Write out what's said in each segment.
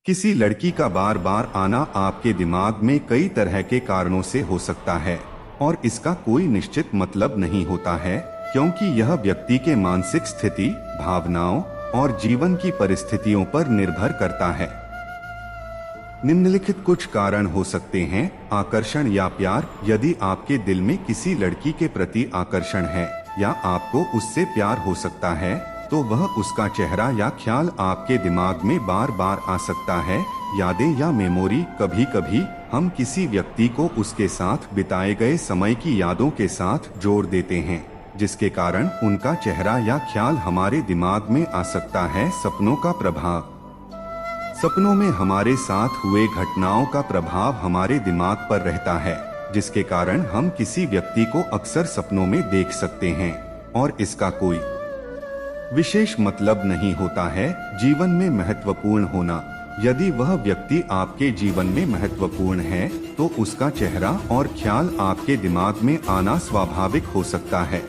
किसी लड़की का बार बार आना आपके दिमाग में कई तरह के कारणों से हो सकता है और इसका कोई निश्चित मतलब नहीं होता है, क्योंकि यह व्यक्ति के मानसिक स्थिति, भावनाओं और जीवन की परिस्थितियों पर निर्भर करता है। निम्नलिखित कुछ कारण हो सकते हैं। आकर्षण या प्यार। यदि आपके दिल में किसी लड़की के प्रति आकर्षण है या आपको उससे प्यार हो सकता है, तो वह उसका चेहरा या ख्याल आपके दिमाग में बार बार आ सकता है। यादें या मेमोरी। कभी कभी हम किसी व्यक्ति को उसके साथ बिताए गए समय की यादों के साथ जोड़ देते हैं, जिसके कारण उनका चेहरा या ख्याल हमारे दिमाग में आ सकता है। सपनों का प्रभाव। सपनों में हमारे साथ हुए घटनाओं का प्रभाव हमारे दिमाग पर रहता है, जिसके कारण हम किसी व्यक्ति को अक्सर सपनों में देख सकते हैं और इसका कोई विशेष मतलब नहीं होता है। जीवन में महत्वपूर्ण होना। यदि वह व्यक्ति आपके जीवन में महत्वपूर्ण है, तो उसका चेहरा और ख्याल आपके दिमाग में आना स्वाभाविक हो सकता है।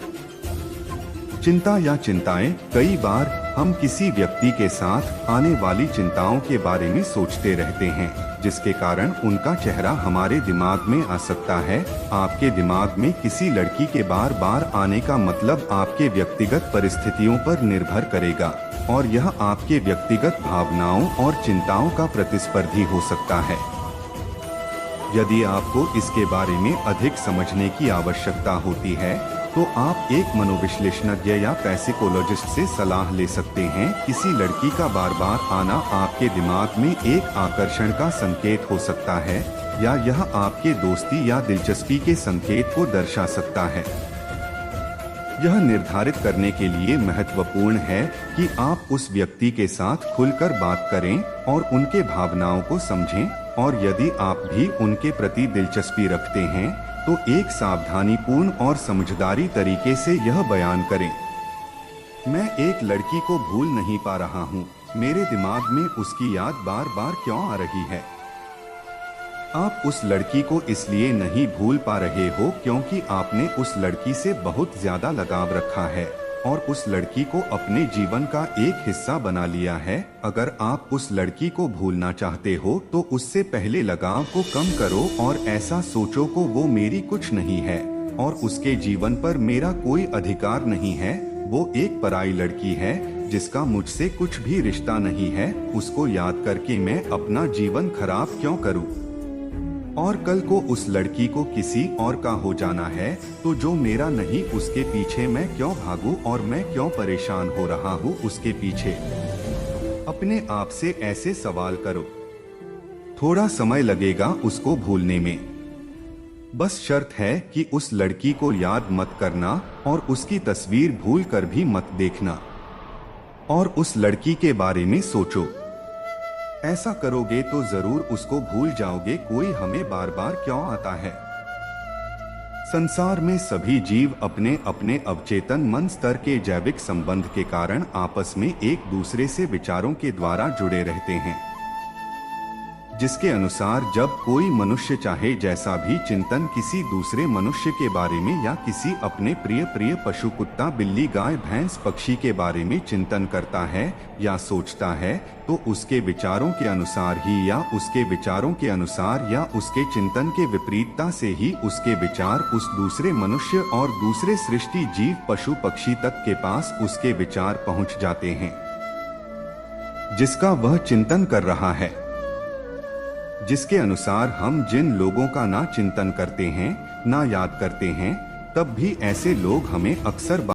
चिंता या चिंताएं। कई बार हम किसी व्यक्ति के साथ आने वाली चिंताओं के बारे में सोचते रहते हैं, जिसके कारण उनका चेहरा हमारे दिमाग में आ सकता है। आपके दिमाग में किसी लड़की के बार बार आने का मतलब आपके व्यक्तिगत परिस्थितियों पर निर्भर करेगा और यह आपके व्यक्तिगत भावनाओं और चिंताओं का प्रतिस्पर्धी हो सकता है। यदि आपको इसके बारे में अधिक समझने की आवश्यकता होती है, तो आप एक मनोविश्लेषणज्ञ या पैसिकोलॉजिस्ट से सलाह ले सकते हैं। किसी लड़की का बार बार आना आपके दिमाग में एक आकर्षण का संकेत हो सकता है, या यह आपके दोस्ती या दिलचस्पी के संकेत को दर्शा सकता है। यह निर्धारित करने के लिए महत्वपूर्ण है कि आप उस व्यक्ति के साथ खुलकर बात करें और उनके भावनाओं को समझें, और यदि आप भी उनके प्रति दिलचस्पी रखते हैं, तो एक सावधानीपूर्ण और समझदारी तरीके से यह बयान करें। मैं एक लड़की को भूल नहीं पा रहा हूँ। मेरे दिमाग में उसकी याद बार बार क्यों आ रही है? आप उस लड़की को इसलिए नहीं भूल पा रहे हो क्योंकि आपने उस लड़की से बहुत ज्यादा लगाव रखा है और उस लड़की को अपने जीवन का एक हिस्सा बना लिया है। अगर आप उस लड़की को भूलना चाहते हो, तो उससे पहले लगाव को कम करो और ऐसा सोचो को वो मेरी कुछ नहीं है और उसके जीवन पर मेरा कोई अधिकार नहीं है। वो एक पराई लड़की है जिसका मुझसे कुछ भी रिश्ता नहीं है। उसको याद करके मैं अपना जीवन खराब क्यों करूं? और कल को उस लड़की को किसी और का हो जाना है, तो जो मेरा नहीं उसके पीछे मैं क्यों भागूं और मैं क्यों परेशान हो रहा हूँ उसके पीछे? अपने आप से ऐसे सवाल करो। थोड़ा समय लगेगा उसको भूलने में। बस शर्त है कि उस लड़की को याद मत करना और उसकी तस्वीर भूल कर भी मत देखना और उस लड़की के बारे में सोचो। ऐसा करोगे तो जरूर उसको भूल जाओगे। कोई हमें बार बार क्यों आता है? संसार में सभी जीव अपने अपने अवचेतन मन स्तर के जैविक संबंध के कारण आपस में एक दूसरे से विचारों के द्वारा जुड़े रहते हैं, जिसके अनुसार जब कोई मनुष्य चाहे जैसा भी चिंतन किसी दूसरे मनुष्य के बारे में या किसी अपने प्रिय प्रिय पशु, कुत्ता, बिल्ली, गाय, भैंस, पक्षी के बारे में चिंतन करता है या सोचता है, तो उसके विचारों के अनुसार ही या उसके विचारों के अनुसार या उसके चिंतन के विपरीतता से ही उसके विचार उस दूसरे मनुष्य और दूसरे सृष्टि जीव, पशु, पक्षी तक के पास उसके विचार पहुंच जाते हैं, जिसका वह चिंतन कर रहा है। जिसके अनुसार हम जिन लोगों का ना चिंतन करते हैं, ना याद करते हैं, तब भी ऐसे लोग हमें अक्सर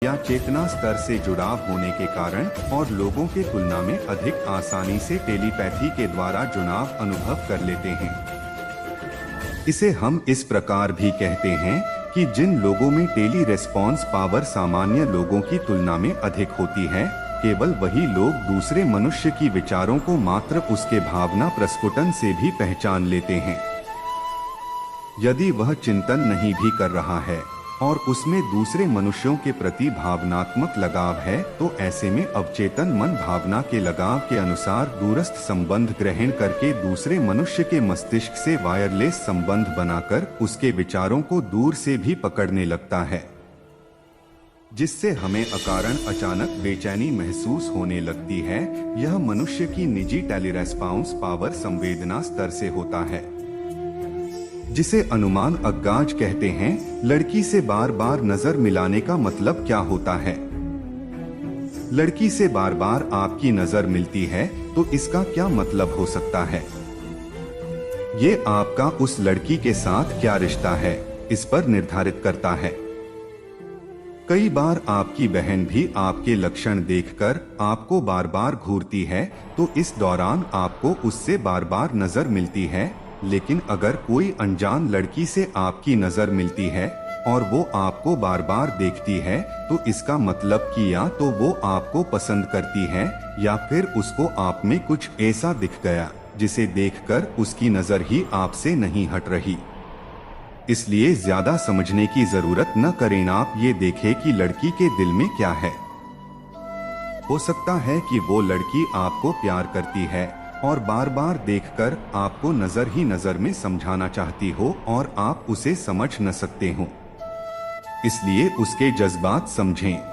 या चेतना स्तर से जुड़ाव होने के कारण और लोगों के तुलना में अधिक आसानी से टेलीपैथी के द्वारा जुड़ाव अनुभव कर लेते हैं। इसे हम इस प्रकार भी कहते हैं कि जिन लोगों में टेली रेस्पॉन्स पावर सामान्य लोगों की तुलना में अधिक होती है, केवल वही लोग दूसरे मनुष्य की विचारों को मात्र उसके भावना प्रस्फुटन से भी पहचान लेते हैं। यदि वह चिंतन नहीं भी कर रहा है और उसमें दूसरे मनुष्यों के प्रति भावनात्मक लगाव है, तो ऐसे में अवचेतन मन भावना के लगाव के अनुसार दूरस्थ संबंध ग्रहण करके दूसरे मनुष्य के मस्तिष्क से वायरलेस संबंध बनाकर उसके विचारों को दूर से भी पकड़ने लगता है, जिससे हमें अकारण अचानक बेचैनी महसूस होने लगती है। यह मनुष्य की निजी टेलीरेस्पॉन्स पावर संवेदना स्तर से होता है, जिसे अनुमान अज्ञाज कहते हैं। लड़की से बार बार नजर मिलाने का मतलब क्या होता है? लड़की से बार बार आपकी नजर मिलती है तो इसका क्या मतलब हो सकता है? ये आपका उस लड़की के साथ क्या रिश्ता है, इस पर निर्धारित करता है। कई बार आपकी बहन भी आपके लक्षण देखकर आपको बार बार घूरती है, तो इस दौरान आपको उससे बार बार नजर मिलती है। लेकिन अगर कोई अनजान लड़की से आपकी नजर मिलती है और वो आपको बार बार देखती है, तो इसका मतलब कि या तो वो आपको पसंद करती है या फिर उसको आप में कुछ ऐसा दिख गया जिसे देखकर उसकी नजर ही आपसे नहीं हट रही। इसलिए ज्यादा समझने की जरूरत न करें, आप ये देखें कि लड़की के दिल में क्या है। हो सकता है कि वो लड़की आपको प्यार करती है और बार बार देखकर आपको नजर ही नजर में समझाना चाहती हो और आप उसे समझ न सकते हो, इसलिए उसके जज्बात समझें।